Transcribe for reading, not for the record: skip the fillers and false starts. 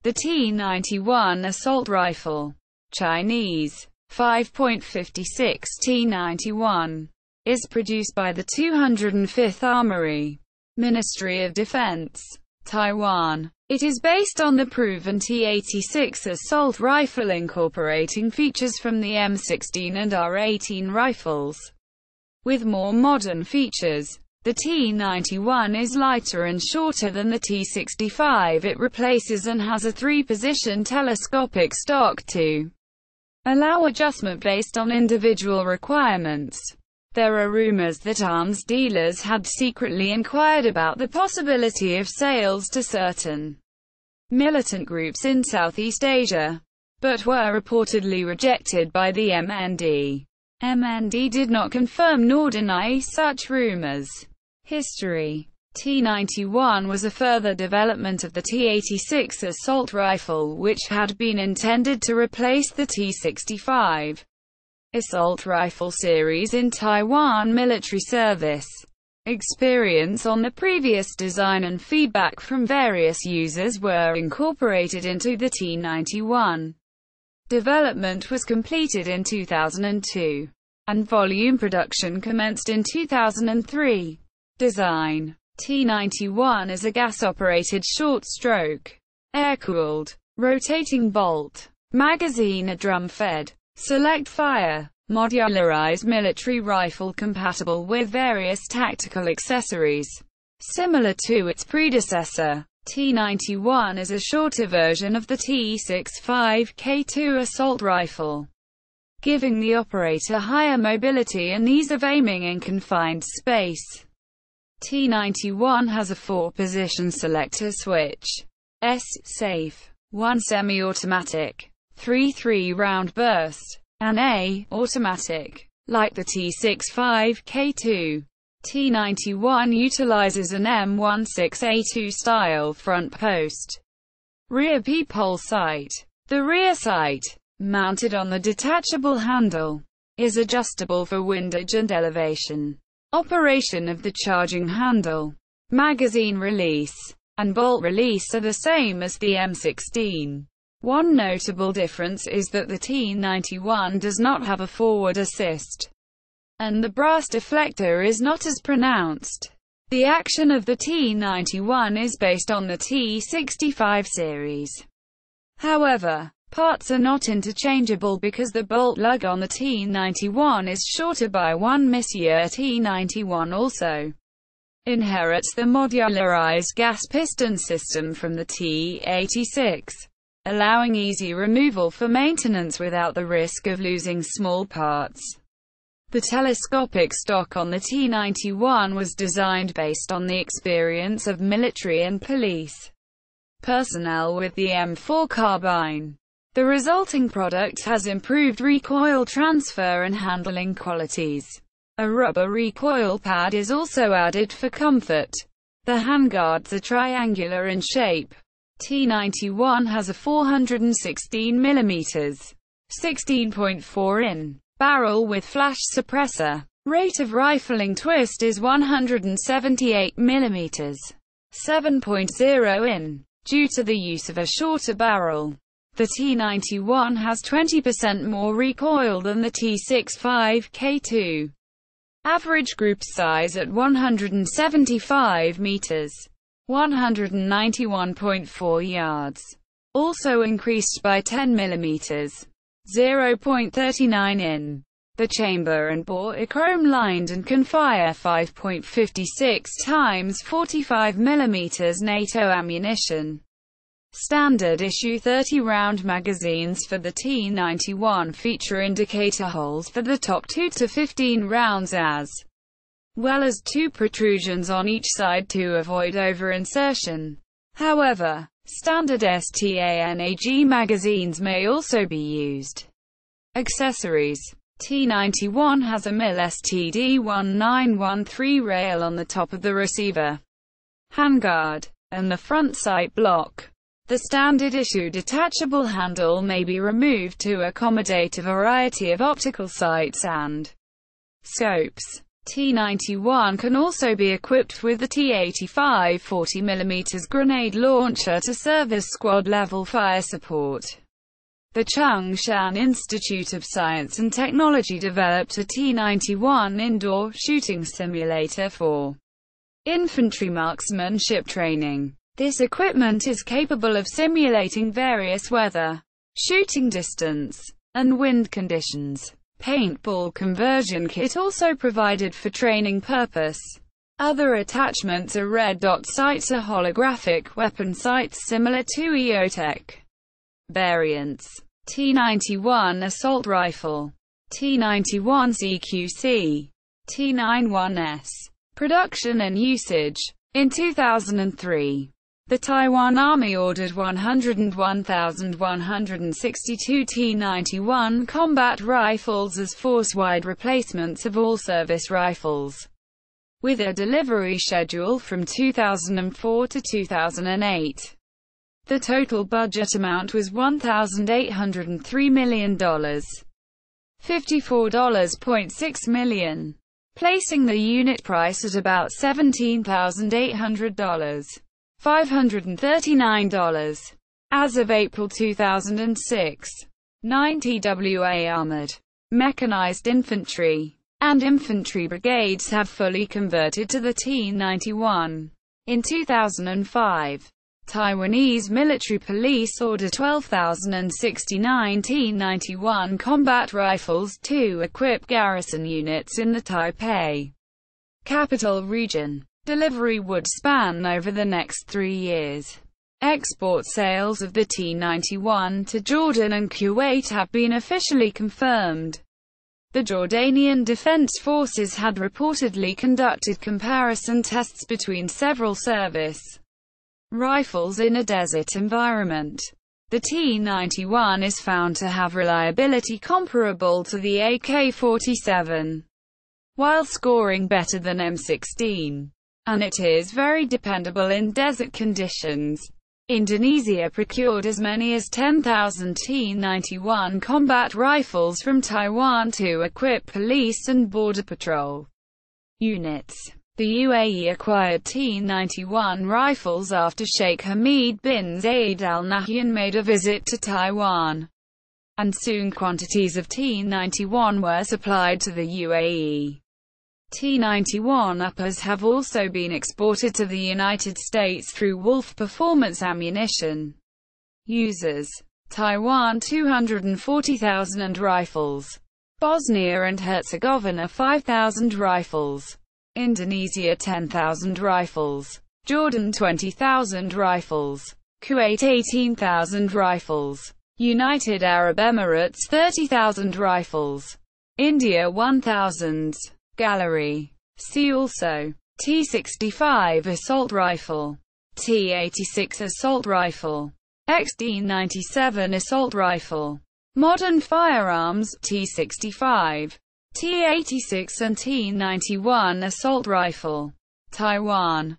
The T91 assault rifle, Chinese 5.56 T91, is produced by the 205th Armory, Ministry of Defense, Taiwan. It is based on the proven T86 assault rifle, incorporating features from the M16 and AR-18 rifles, with more modern features. The T91 is lighter and shorter than the T65 it replaces and has a 3-position telescopic stock to allow adjustment based on individual requirements. There are rumors that arms dealers had secretly inquired about the possibility of sales to certain militant groups in Southeast Asia, but were reportedly rejected by the MND. MND did not confirm nor deny such rumors. History. T91 was a further development of the T86 assault rifle, which had been intended to replace the T65 assault rifle series in Taiwan military service. Experience on the previous design and feedback from various users were incorporated into the T91. Development was completed in 2002, and volume production commenced in 2003. Design. T91 is a gas-operated short-stroke, air-cooled, rotating bolt magazine, a drum-fed, select-fire, modularized military rifle compatible with various tactical accessories. Similar to its predecessor, T91 is a shorter version of the T65K2 assault rifle, giving the operator higher mobility and ease of aiming in confined space. T91 has a 4-position selector switch, S-safe, 1 semi-automatic, 3 3-round burst, and A automatic. Like the T65K2, T91 utilizes an M16A2 style front post, rear peephole sight. The rear sight, mounted on the detachable handle, is adjustable for windage and elevation. Operation of the charging handle, magazine release, and bolt release are the same as the M16. One notable difference is that the T91 does not have a forward assist, and the brass deflector is not as pronounced. The action of the T91 is based on the T65 series. However, parts are not interchangeable because the bolt lug on the T91 is shorter by 1 mm. T91 also inherits the modularized gas piston system from the T86, allowing easy removal for maintenance without the risk of losing small parts. The telescopic stock on the T91 was designed based on the experience of military and police personnel with the M4 carbine. The resulting product has improved recoil transfer and handling qualities. A rubber recoil pad is also added for comfort. The handguards are triangular in shape. T91 has a 416 mm, 16.4 in barrel with flash suppressor. Rate of rifling twist is 178 mm, 7.0 in, due to the use of a shorter barrel. The T91 has 20% more recoil than the T65K2. Average group size at 175 meters, 191.4 yards. Also increased by 10 millimeters, 0.39 in. The chamber and bore are chrome-lined and can fire 5.56 times 45 mm NATO ammunition. Standard issue 30-round magazines for the T91 feature indicator holes for the top 2 to 15 rounds as well as 2 protrusions on each side to avoid over-insertion. However, standard STANAG magazines may also be used. Accessories. T91 has a MIL STD1913 rail on the top of the receiver handguard and the front sight block. The standard issue detachable handle may be removed to accommodate a variety of optical sights and scopes. T91 can also be equipped with the T85 40mm grenade launcher to serve as squad-level fire support. The Changshan Institute of Science and Technology developed a T91 indoor shooting simulator for infantry marksmanship training. This equipment is capable of simulating various weather, shooting distance, and wind conditions. Paintball conversion kit also provided for training purpose. Other attachments are red dot sights, or holographic weapon sights similar to EOTech. Variants: T91 assault rifle, T91 CQC, T91S. Production and usage. In 2003, the Taiwan Army ordered 101,162 T91 combat rifles as force-wide replacements of all service rifles, with a delivery schedule from 2004 to 2008. The total budget amount was $1,803 million, $54.6 million, placing the unit price at about $17,800. $539. As of April 2006, 90 WA armored, mechanized infantry, and infantry brigades have fully converted to the T91. In 2005, Taiwanese military police ordered 12,069 T91 combat rifles to equip garrison units in the Taipei capital region. Delivery would span over the next 3 years. Export sales of the T91 to Jordan and Kuwait have been officially confirmed. The Jordanian Defense Forces had reportedly conducted comparison tests between several service rifles in a desert environment. The T91 is found to have reliability comparable to the AK-47, while scoring better than M16. And it is very dependable in desert conditions. Indonesia procured as many as 10,000 T91 combat rifles from Taiwan to equip police and border patrol units. The UAE acquired T91 rifles after Sheikh Hamid bin Zayed Al Nahyan made a visit to Taiwan, and soon quantities of T91 were supplied to the UAE. T91 uppers have also been exported to the United States through Wolf Performance Ammunition. Users: Taiwan 240,000 rifles, Bosnia and Herzegovina 5,000 rifles, Indonesia 10,000 rifles, Jordan 20,000 rifles, Kuwait 18,000 rifles, United Arab Emirates 30,000 rifles, India 1,000. Gallery. See also: T65 assault rifle, T86 assault rifle, XD97 assault rifle. Modern firearms: T65, T86 and T91 assault rifle. Taiwan.